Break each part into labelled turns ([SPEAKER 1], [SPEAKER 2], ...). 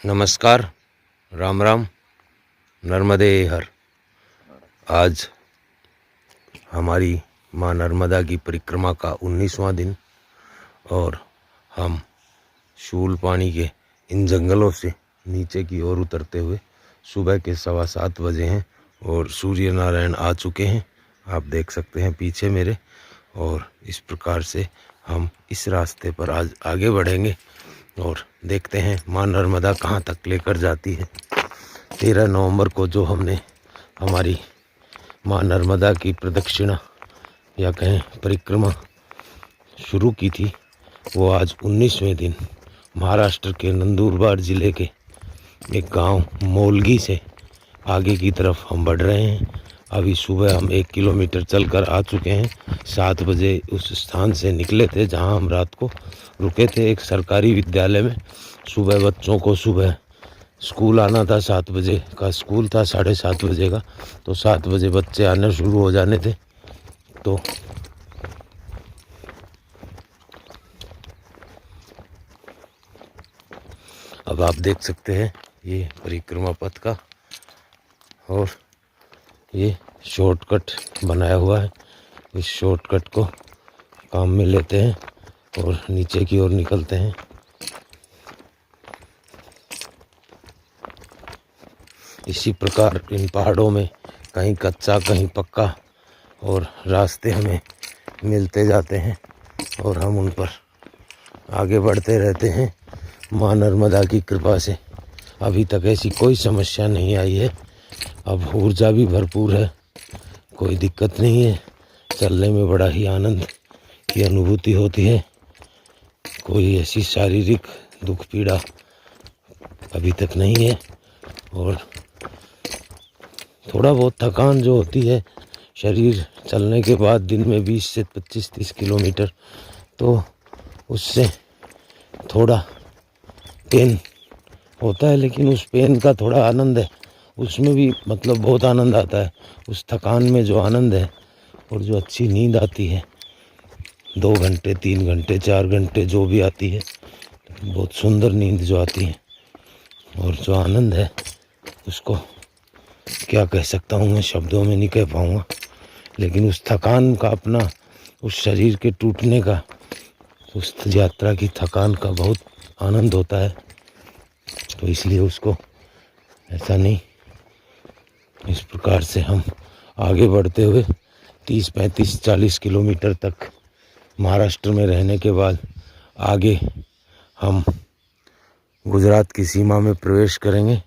[SPEAKER 1] नमस्कार, राम राम, नर्मदे हर। आज हमारी माँ नर्मदा की परिक्रमा का 19वां दिन और हम शूल पानी के इन जंगलों से नीचे की ओर उतरते हुए सुबह के 7:15 बजे हैं और सूर्य नारायण आ चुके हैं। आप देख सकते हैं पीछे मेरे। और इस प्रकार से हम इस रास्ते पर आज आगे बढ़ेंगे और देखते हैं माँ नर्मदा कहाँ तक लेकर जाती है। 13 नवंबर को जो हमने हमारी माँ नर्मदा की प्रदक्षिणा या कहें परिक्रमा शुरू की थी, वो आज 19वें दिन महाराष्ट्र के नंदुरबार ज़िले के एक गांव मोलगी से आगे की तरफ हम बढ़ रहे हैं। अभी सुबह हम 1 किलोमीटर चलकर आ चुके हैं। 7 बजे उस स्थान से निकले थे जहां हम रात को रुके थे, एक सरकारी विद्यालय में। सुबह बच्चों को सुबह स्कूल आना था, 7 बजे का स्कूल था, 7:30 बजे का। तो 7 बजे बच्चे आने शुरू हो जाने थे। तो अब आप देख सकते हैं ये परिक्रमा पथ का, और ये शॉर्टकट बनाया हुआ है। इस शॉर्टकट को काम में लेते हैं और नीचे की ओर निकलते हैं। इसी प्रकार इन पहाड़ों में कहीं कच्चा कहीं पक्का और रास्ते हमें मिलते जाते हैं और हम उन पर आगे बढ़ते रहते हैं। माँ नर्मदा की कृपा से अभी तक ऐसी कोई समस्या नहीं आई है। अब ऊर्जा भी भरपूर है, कोई दिक्कत नहीं है। चलने में बड़ा ही आनंद की अनुभूति होती है। कोई ऐसी शारीरिक दुख पीड़ा अभी तक नहीं है। और थोड़ा बहुत थकान जो होती है शरीर चलने के बाद दिन में 20 से 25-30 किलोमीटर, तो उससे थोड़ा पेन होता है, लेकिन उस पेन का थोड़ा आनंद है, उसमें भी मतलब बहुत आनंद आता है। उस थकान में जो आनंद है और जो अच्छी नींद आती है, 2 घंटे 3 घंटे 4 घंटे जो भी आती है, बहुत सुंदर नींद जो आती है और जो आनंद है, उसको क्या कह सकता हूँ मैं, शब्दों में नहीं कह पाऊँगा। लेकिन उस थकान का अपना, उस शरीर के टूटने का, उस यात्रा की थकान का बहुत आनंद होता है। तो इसलिए उसको ऐसा नहीं, इस प्रकार से हम आगे बढ़ते हुए 30, 35, 40 किलोमीटर तक महाराष्ट्र में रहने के बाद आगे हम गुजरात की सीमा में प्रवेश करेंगे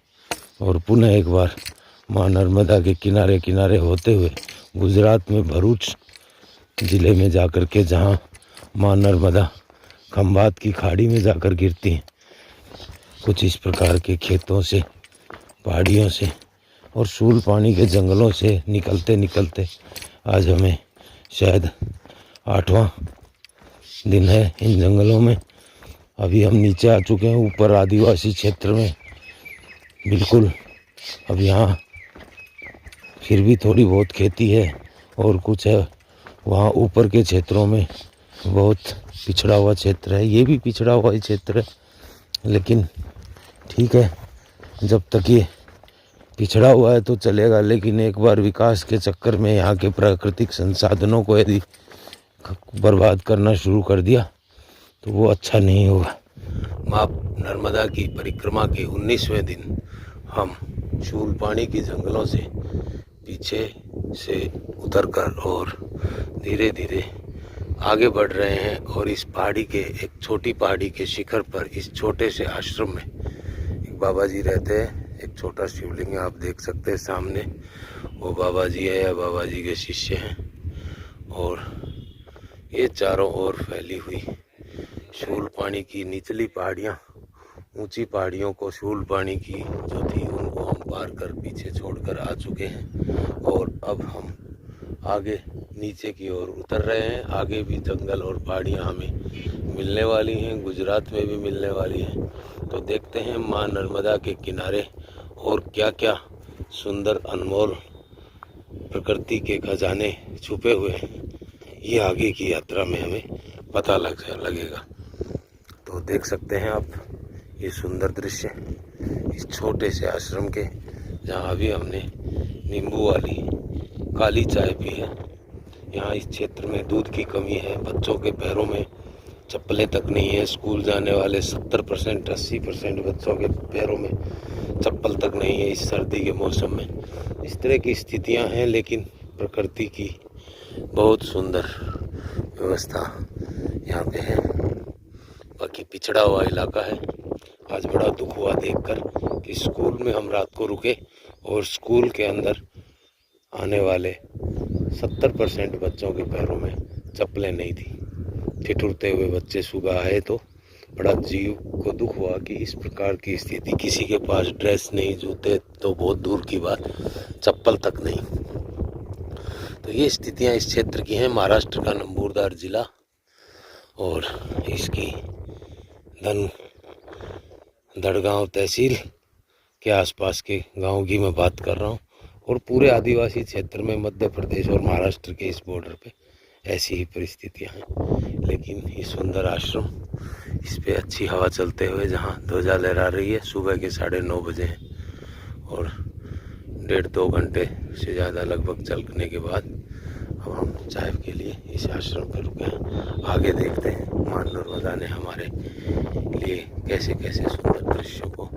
[SPEAKER 1] और पुनः एक बार माँ नर्मदा के किनारे किनारे होते हुए गुजरात में भरूच ज़िले में जाकर के, जहाँ माँ नर्मदा खंभात की खाड़ी में जाकर गिरती हैं, कुछ इस प्रकार के खेतों से, पहाड़ियों से और शूल पानी के जंगलों से निकलते निकलते आज हमें शायद 8वां दिन है इन जंगलों में। अभी हम नीचे आ चुके हैं ऊपर आदिवासी क्षेत्र में बिल्कुल। अब यहाँ फिर भी थोड़ी बहुत खेती है और कुछ है, वहाँ ऊपर के क्षेत्रों में बहुत पिछड़ा हुआ क्षेत्र है। ये भी पिछड़ा हुआ ही क्षेत्र है, लेकिन ठीक है, जब तक ये पिछड़ा हुआ है तो चलेगा। लेकिन एक बार विकास के चक्कर में यहाँ के प्राकृतिक संसाधनों को यदि बर्बाद करना शुरू कर दिया तो वो अच्छा नहीं होगा। माँ नर्मदा की परिक्रमा के 19वें दिन हम शूल पानी के जंगलों से पीछे से उतरकर और धीरे धीरे आगे बढ़ रहे हैं। और इस पहाड़ी के, एक छोटी पहाड़ी के शिखर पर, इस छोटे से आश्रम में एक बाबा जी रहते हैं। एक छोटा शिवलिंग है, आप देख सकते हैं सामने, वो बाबा जी है या बाबा जी के शिष्य हैं। और ये चारों ओर फैली हुई शूल पानी की निचली पहाड़ियाँ, ऊंची पहाड़ियों को शूल पानी की जो थी उनको हम पार कर पीछे छोड़कर आ चुके हैं। और अब हम आगे नीचे की ओर उतर रहे हैं। आगे भी जंगल और पहाड़ियाँ हमें मिलने वाली हैं, गुजरात में भी मिलने वाली हैं। तो देखते हैं माँ नर्मदा के किनारे और क्या क्या सुंदर अनमोल प्रकृति के खजाने छुपे हुए हैं, ये आगे की यात्रा में हमें पता लगेगा। तो देख सकते हैं आप, ये सुंदर दृश्य इस छोटे से आश्रम के, जहाँ अभी हमने नींबू वाली काली चाय पी है। यहाँ इस क्षेत्र में दूध की कमी है, बच्चों के पैरों में चप्पलें तक नहीं है। स्कूल जाने वाले 70% 80% बच्चों के पैरों में चप्पल तक नहीं है इस सर्दी के मौसम में। इस तरह की स्थितियाँ हैं, लेकिन प्रकृति की बहुत सुंदर व्यवस्था यहाँ पे है। बाकी पिछड़ा हुआ इलाका है। आज बड़ा दुख हुआ देखकर कि स्कूल में हम रात को रुके और स्कूल के अंदर आने वाले 70% बच्चों के पैरों में चप्पलें नहीं थी। ठिठुरते हुए बच्चे सुबह आए तो बड़ा जीव को दुख हुआ कि इस प्रकार की स्थिति, किसी के पास ड्रेस नहीं, जूते तो बहुत दूर की बात, चप्पल तक नहीं। तो ये स्थितियाँ इस क्षेत्र की हैं। महाराष्ट्र का नंबूरदार जिला और इसकी दड़गांव तहसील के आसपास के गांव की मैं बात कर रहा हूँ। और पूरे आदिवासी क्षेत्र में मध्य प्रदेश और महाराष्ट्र के इस बॉर्डर पे ऐसी ही परिस्थितियाँ हैं। लेकिन ये सुंदर आश्रम, इस पे अच्छी हवा चलते हुए जहाँ ध्वजा लहरा रही है, सुबह के 9:30 बजे हैं और 1.5-2 घंटे से ज़्यादा लगभग चलने के बाद अब हम चाय के लिए इस आश्रम पर रुके हैं। आगे देखते हैं मां नर्मदा ने हमारे लिए कैसे कैसे सुंदर दृश्यों को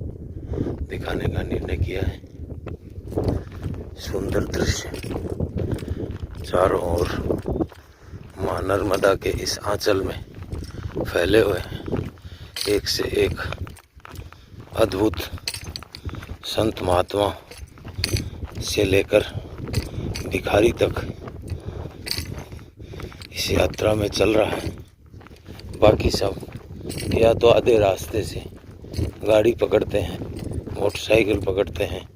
[SPEAKER 1] दिखाने का निर्णय किया है। सुंदर दृश्य चारों ओर मां नर्मदा के इस आंचल में फैले हुए हैं। एक से एक अद्भुत संत महात्मा से लेकर भिखारी तक इस यात्रा में चल रहा है। बाकी सब या तो आधे रास्ते से गाड़ी पकड़ते हैं, मोटरसाइकिल पकड़ते हैं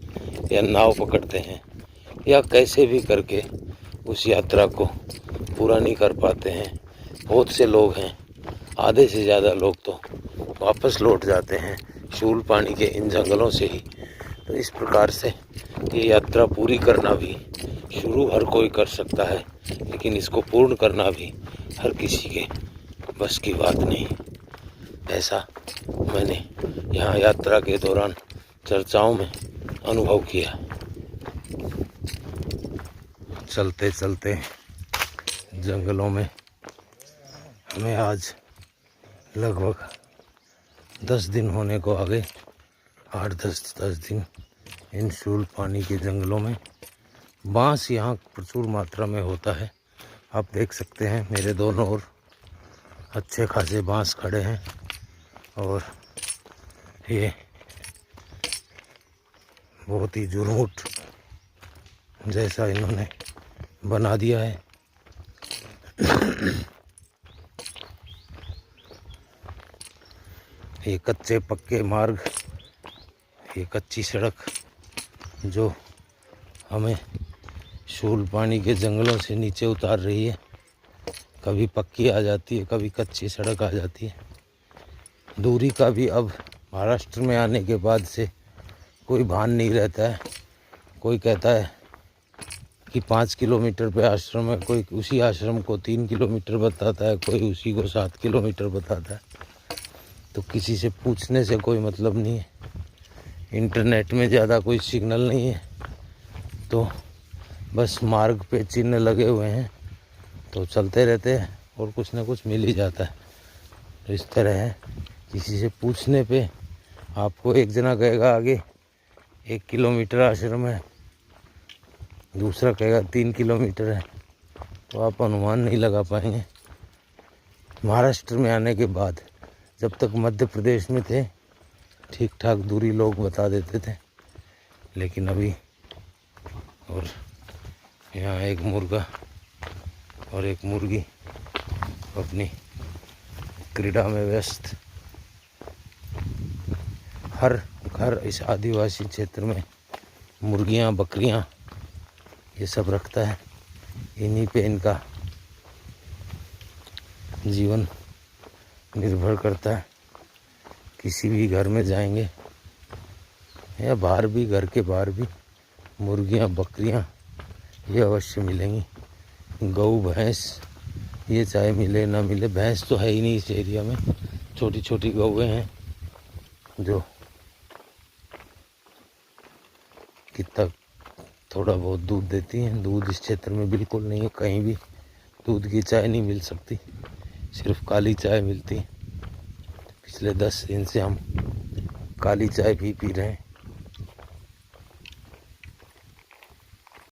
[SPEAKER 1] या नाव पकड़ते हैं, या कैसे भी करके उस यात्रा को पूरा नहीं कर पाते हैं। बहुत से लोग हैं, आधे से ज़्यादा लोग तो वापस लौट जाते हैं शूल पानी के इन जंगलों से ही। तो इस प्रकार से ये यात्रा पूरी करना भी, शुरू हर कोई कर सकता है, लेकिन इसको पूर्ण करना भी हर किसी के बस की बात नहीं। ऐसा मैंने यहाँ यात्रा के दौरान चर्चाओं में अनुभव किया। चलते चलते जंगलों में हमें आज लगभग 10 दिन होने को आ गए, 8-10 दिन इन शूल पानी के जंगलों में। बांस यहाँ प्रचुर मात्रा में होता है। आप देख सकते हैं मेरे दोनों ओर अच्छे खासे बांस खड़े हैं और ये बहुत ही जुर्मुट जैसा इन्होंने बना दिया है। ये कच्चे पक्के मार्ग, ये कच्ची सड़क जो हमें शूल पानी के जंगलों से नीचे उतार रही है, कभी पक्की आ जाती है, कभी कच्ची सड़क आ जाती है। दूरी का भी अब महाराष्ट्र में आने के बाद से कोई भान नहीं रहता है। कोई कहता है कि 5 किलोमीटर पे आश्रम है, कोई उसी आश्रम को 3 किलोमीटर बताता है, कोई उसी को 7 किलोमीटर बताता है। तो किसी से पूछने से कोई मतलब नहीं है। इंटरनेट में ज़्यादा कोई सिग्नल नहीं है, तो बस मार्ग पे चिन्ह लगे हुए हैं तो चलते रहते हैं और कुछ ना कुछ मिल ही जाता है। तो इस तरह है, किसी से पूछने पे आपको एक जना कहेगा आगे 1 किलोमीटर आश्रम है, दूसरा कहेगा 3 किलोमीटर है, तो आप अनुमान नहीं लगा पाएंगे। महाराष्ट्र में आने के बाद, जब तक मध्य प्रदेश में थे ठीक ठाक दूरी लोग बता देते थे, लेकिन अभी और यहाँ एक मुर्गा और एक मुर्गी अपनी क्रीड़ा में व्यस्त। हर घर इस आदिवासी क्षेत्र में मुर्गियाँ, बकरियाँ ये सब रखता है। इन्हीं पे इनका जीवन निर्भर करता है। किसी भी घर में जाएंगे या बाहर भी, घर के बाहर भी मुर्गियाँ, बकरियाँ ये अवश्य मिलेंगी। गऊ, भैंस ये चाहे मिले ना मिले, भैंस तो है ही नहीं इस एरिया में, छोटी छोटी गौएँ हैं जो कितना थोड़ा बहुत दूध देती हैं। दूध इस क्षेत्र में बिल्कुल नहीं है, कहीं भी दूध की चाय नहीं मिल सकती, सिर्फ काली चाय मिलती है। पिछले 10 दिन से हम काली चाय भी पी रहे हैं।